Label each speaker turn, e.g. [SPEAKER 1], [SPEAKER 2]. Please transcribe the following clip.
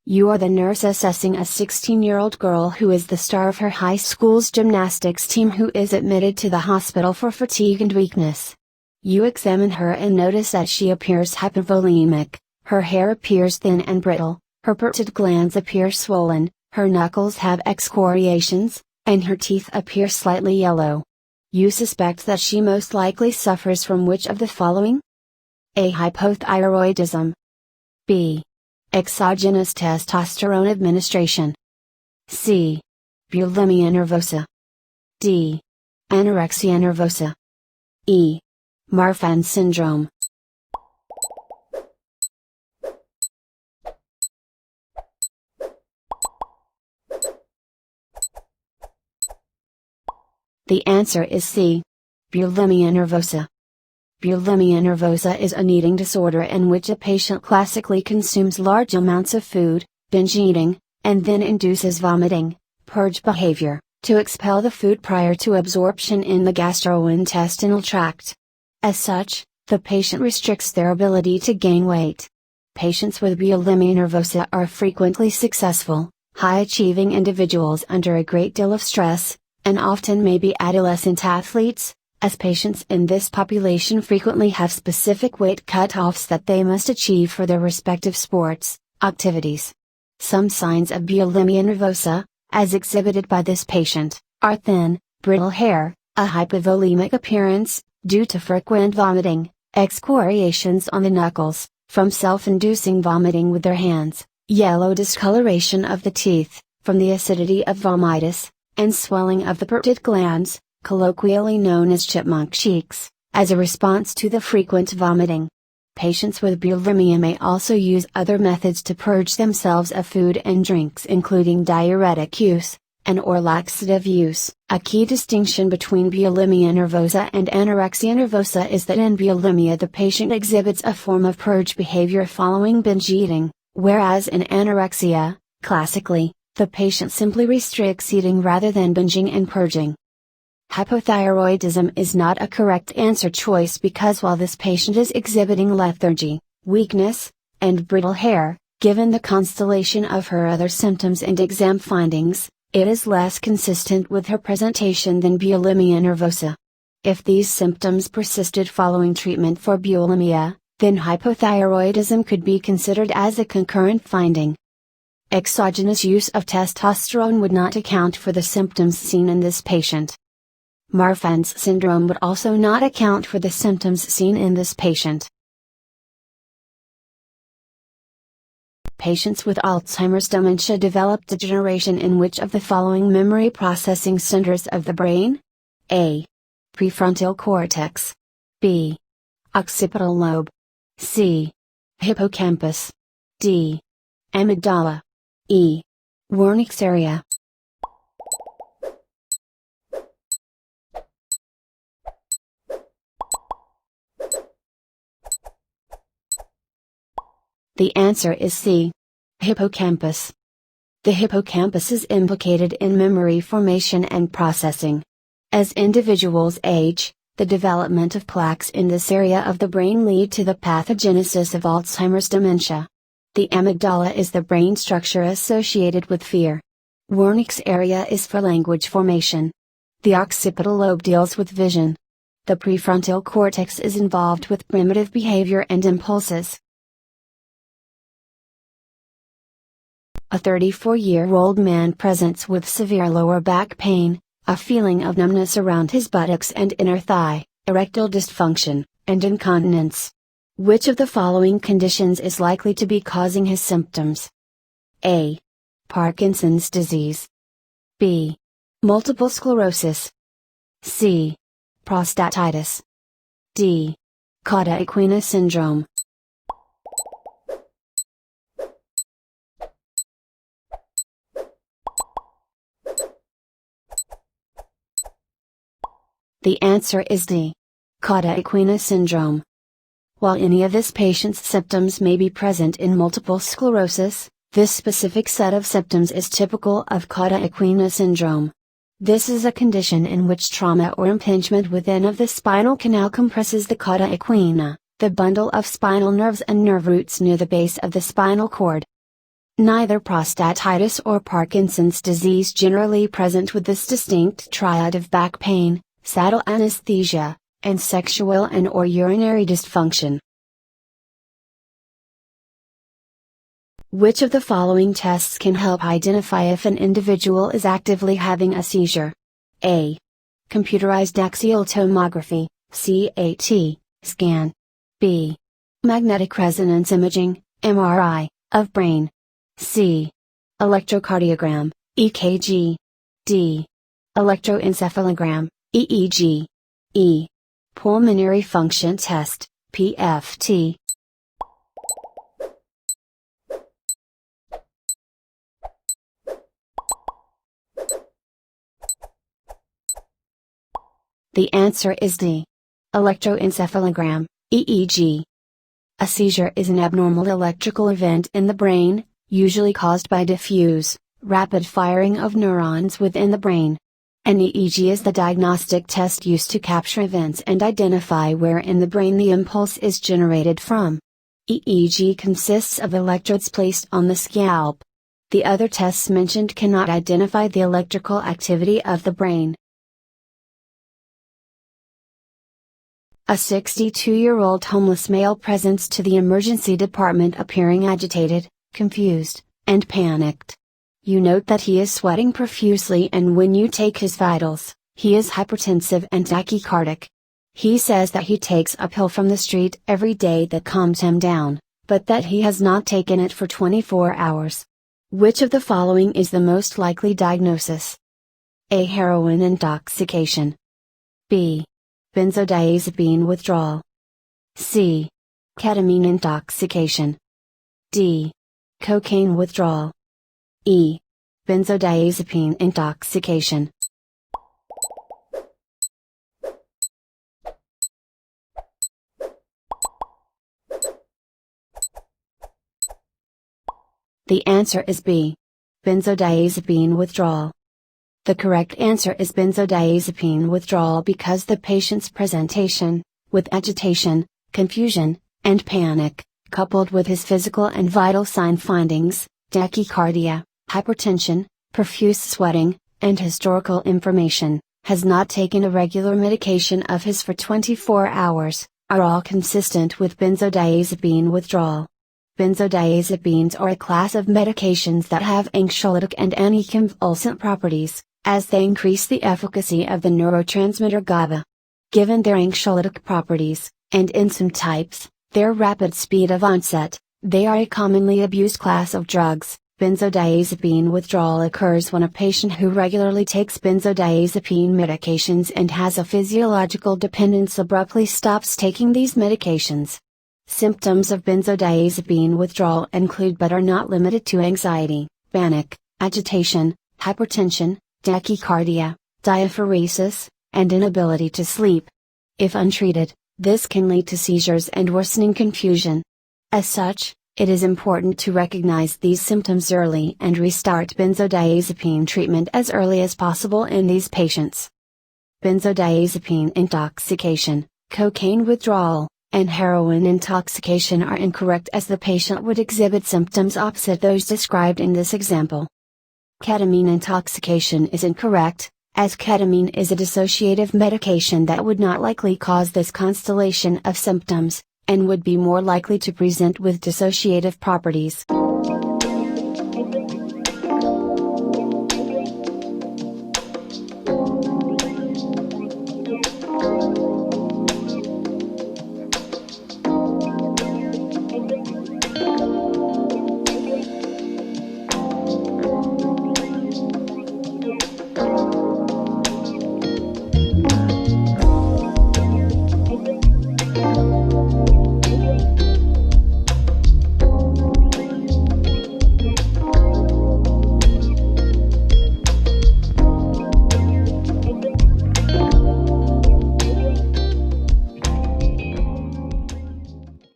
[SPEAKER 1] You are the nurse assessing a 16-year-old girl who is the star of her high school's gymnastics team who is admitted to the hospital for fatigue and weakness. You examine her and notice that she appears hypovolemic, her hair appears thin and brittle, her parotid glands appear swollen, her knuckles have excoriations, and her teeth appear slightly yellow. You suspect that she most likely suffers from which of the following? A. Hypothyroidism. B. Exogenous testosterone administration. C. Bulimia nervosa. D. Anorexia nervosa. E. Marfan syndrome. The answer is C. Bulimia nervosa. Bulimia nervosa is an eating disorder in which a patient classically consumes large amounts of food, binge eating, and then induces vomiting, purge behavior, to expel the food prior to absorption in the gastrointestinal tract. As such, the patient restricts their ability to gain weight. Patients with bulimia nervosa are frequently successful, high-achieving individuals under a great deal of stress, and often may be adolescent athletes, as patients in this population frequently have specific weight cutoffs that they must achieve for their respective sports, activities. Some signs of bulimia nervosa, as exhibited by this patient, are thin, brittle hair, a hypovolemic appearance, due to frequent vomiting, excoriations on the knuckles, from self-inducing vomiting with their hands, yellow discoloration of the teeth, from the acidity of vomitus, and swelling of the parotid glands, colloquially known as chipmunk cheeks, as a response to the frequent vomiting. Patients with bulimia may also use other methods to purge themselves of food and drinks including diuretic use, and/or laxative use. A key distinction between bulimia nervosa and anorexia nervosa is that in bulimia the patient exhibits a form of purge behavior following binge eating, whereas in anorexia, classically, the patient simply restricts eating rather than binging and purging. Hypothyroidism is not a correct answer choice because while this patient is exhibiting lethargy, weakness, and brittle hair, given the constellation of her other symptoms and exam findings, it is less consistent with her presentation than bulimia nervosa. If these symptoms persisted following treatment for bulimia, then hypothyroidism could be considered as a concurrent finding. Exogenous use of testosterone would not account for the symptoms seen in this patient. Marfan's syndrome would also not account for the symptoms seen in this patient. Patients with Alzheimer's dementia develop degeneration in which of the following memory processing centers of the brain? A. Prefrontal cortex. B. Occipital lobe. C. Hippocampus. D. Amygdala. E. Wernicke's area. The answer is C. Hippocampus. The hippocampus is implicated in memory formation and processing. As individuals age, the development of plaques in this area of the brain lead to the pathogenesis of Alzheimer's dementia. The amygdala is the brain structure associated with fear. Wernicke's area is for language formation. The occipital lobe deals with vision. The prefrontal cortex is involved with primitive behavior and impulses. A 34-year-old man presents with severe lower back pain, a feeling of numbness around his buttocks and inner thigh, erectile dysfunction, and incontinence. Which of the following conditions is likely to be causing his symptoms? A. Parkinson's disease. B. Multiple sclerosis. C. Prostatitis. D. Cauda equina syndrome. The answer is D. Cauda equina syndrome. While any of this patient's symptoms may be present in multiple sclerosis, this specific set of symptoms is typical of cauda equina syndrome. This is a condition in which trauma or impingement within of the spinal canal compresses the cauda equina, the bundle of spinal nerves and nerve roots near the base of the spinal cord. Neither prostatitis or Parkinson's disease generally present with this distinct triad of back pain, saddle anesthesia, and sexual and/or urinary dysfunction. Which of the following tests can help identify if an individual is actively having a seizure? A. Computerized axial tomography, CAT, scan. B. Magnetic resonance imaging, MRI, of brain. C. Electrocardiogram, EKG. D. Electroencephalogram, EEG. E. Pulmonary function test, PFT. The answer is D. Electroencephalogram, EEG. A seizure is an abnormal electrical event in the brain, usually caused by diffuse, rapid firing of neurons within the brain. An EEG is the diagnostic test used to capture events and identify where in the brain the impulse is generated from. EEG consists of electrodes placed on the scalp. The other tests mentioned cannot identify the electrical activity of the brain. A 62-year-old homeless male presents to the emergency department appearing agitated, confused, and panicked. You note that he is sweating profusely, and when you take his vitals, he is hypertensive and tachycardic. He says that he takes a pill from the street every day that calms him down, but that he has not taken it for 24 hours. Which of the following is the most likely diagnosis? A. Heroin intoxication. B. Benzodiazepine withdrawal. C. Ketamine intoxication. D. Cocaine withdrawal. E. Benzodiazepine intoxication. The answer is B. Benzodiazepine withdrawal. The correct answer is benzodiazepine withdrawal because the patient's presentation, with agitation, confusion, and panic, coupled with his physical and vital sign findings, tachycardia, hypertension, profuse sweating, and historical information, has not taken a regular medication of his for 24 hours, are all consistent with benzodiazepine withdrawal. Benzodiazepines are a class of medications that have anxiolytic and anticonvulsant properties, as they increase the efficacy of the neurotransmitter GABA. Given their anxiolytic properties, and in some types, their rapid speed of onset, they are a commonly abused class of drugs. Benzodiazepine withdrawal occurs when a patient who regularly takes benzodiazepine medications and has a physiological dependence abruptly stops taking these medications. Symptoms of benzodiazepine withdrawal include but are not limited to anxiety, panic, agitation, hypertension, tachycardia, diaphoresis, and inability to sleep. If untreated, this can lead to seizures and worsening confusion. As such, it is important to recognize these symptoms early and restart benzodiazepine treatment as early as possible in these patients. Benzodiazepine intoxication, cocaine withdrawal, and heroin intoxication are incorrect as the patient would exhibit symptoms opposite those described in this example. Ketamine intoxication is incorrect, as ketamine is a dissociative medication that would not likely cause this constellation of symptoms, and would be more likely to present with dissociative properties.